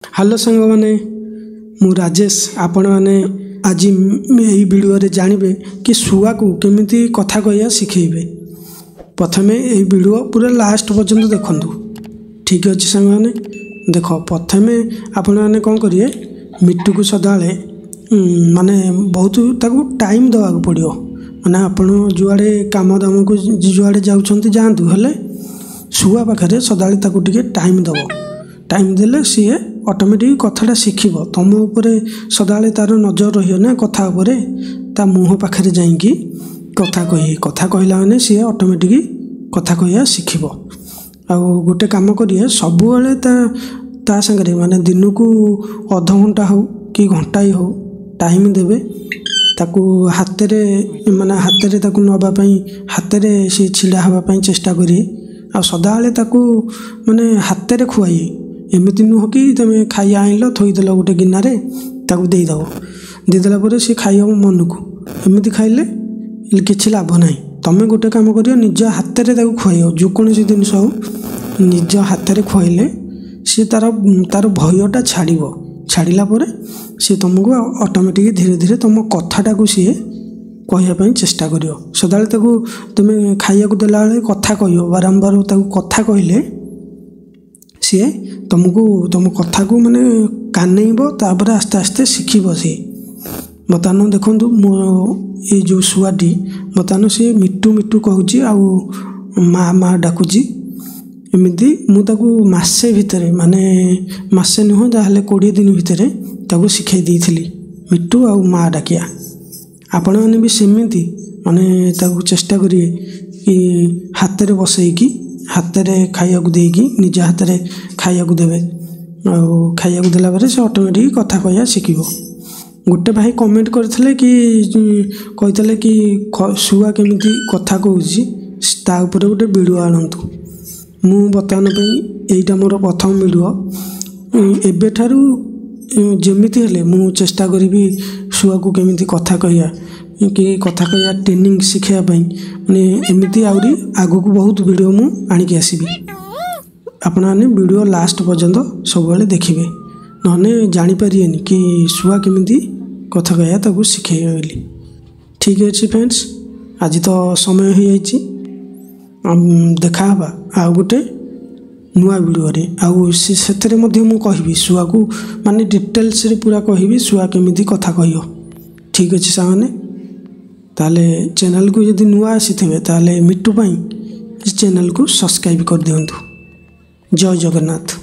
Hello सांग मैंने मु राजेश आपण मैंने आज यही वीडियो रे जानबे कि शुआ को केमिति कथा कहया सिखेबे। प्रथमे यही वीडियो पूरा लास्ट पर्यंत देखंतु। ठीक अच्छे सांग मैंने देख प्रथमे आपण मैंने कौन करिए मिट्टू को सदाले माने बहुत ताको टाइम दवाक पड़ियो। माने आपण जुआड़े काम दाम को जुआड़े जाउछंती जांतु हेले शुआ पाखरे सदाले ताको टिके टाइम दबो। टाइम देले सी ऑटोमेटिक कथाटा शिखिब। तुम उपरे सदाले तार नजर रहियो ना कथा उपरे ता मुँह पाखरे जाइकी कथा कहला माने सी ऑटोमेटिक कथा कहया शिखिब। आ गोटे काम करिए सबुबले ता संगे माने दिन को अध घंटा हो कि घंटाई हो टाइम देवे ताकू हाथ में ताकू नवा हाथ में सी छिड़ा हाँवाई चेष्टा करिए। आ सदाले ताकू माने हाथ में खुआइए। एमती नुह कि तुम खाई आनल थोदेल गोटे गिनारे ताकू देदेला पर सी खाई मन को एमती खाइले किसी लाभ ना। तुम गोटे कम कर निज हाथ में खुआई जेकोसी जिनस हो निज हाथ में खुआइले सी तार भयटा छाड़ा सी तुमको ऑटोमेटिक धीरे धीरे तुम कथाटा को सी कहवाई चेष्टा कर। सदाले तुम खाइया देला कथा कह बारंबार कथा कहले सी तुमको तुम कथा को माने कानेब तापर आस्ते आस्ते शिखब। सी बर्तमान देखु मो ये जो शुआटी बर्तमान सी मिट्टू मिट्टू कहूँ आउ माँ माँ डाकुची एमती मुझे मसे भितर माने मसे नुह जहाँ 20 दिन भितर ताकू शिखाई देइथिली मिट्टू आउ माँ डाकिया। आपण मैंने भी सेमती माने ताकू चेष्टा करिए कि हाथ में बसैकी हाथ में खाया देकी निज हाथ में खाया देवे खाया देला से ऑटोमेटिक कथा कहया शिखिब। गोटे भाई कमेंट करथिले कि शुआ केमिति कथा कहूची ता ऊपर गोटे वीडियो आणंतु। मु बर्तमान यहीटा मोर प्रथम वीडियो एबे ठारू जेमिति हेले मु चेष्टा करी शुआ को केमिति कथा कहया कि कथा कहया ट्रेनिंग शिखापी माने एमती आहरी आगू को बहुत वीडियो मु आनिकी आसबि। आपण मैंने वीडियो लास्ट पर्यंत सब देखिए ना जानीपारे कि शुआ केमिति कथा कहया ताकू शिखे बोली। ठीक अच्छे फ्रेंड्स आज तो समय हो जाइए देखा आ गोटे नुआ वीडियो रे आउ से मु कहबी शुआ को माने डिटेल्स रे पूरा कहबी शुआ केमिति कथा कहियो। ठीक अच्छे सामने ताले चैनल को यदि नुआ आसी ताले मिट्टू पाई इस चैनल को सब्सक्राइब कर दियंतु। जय जगन्नाथ।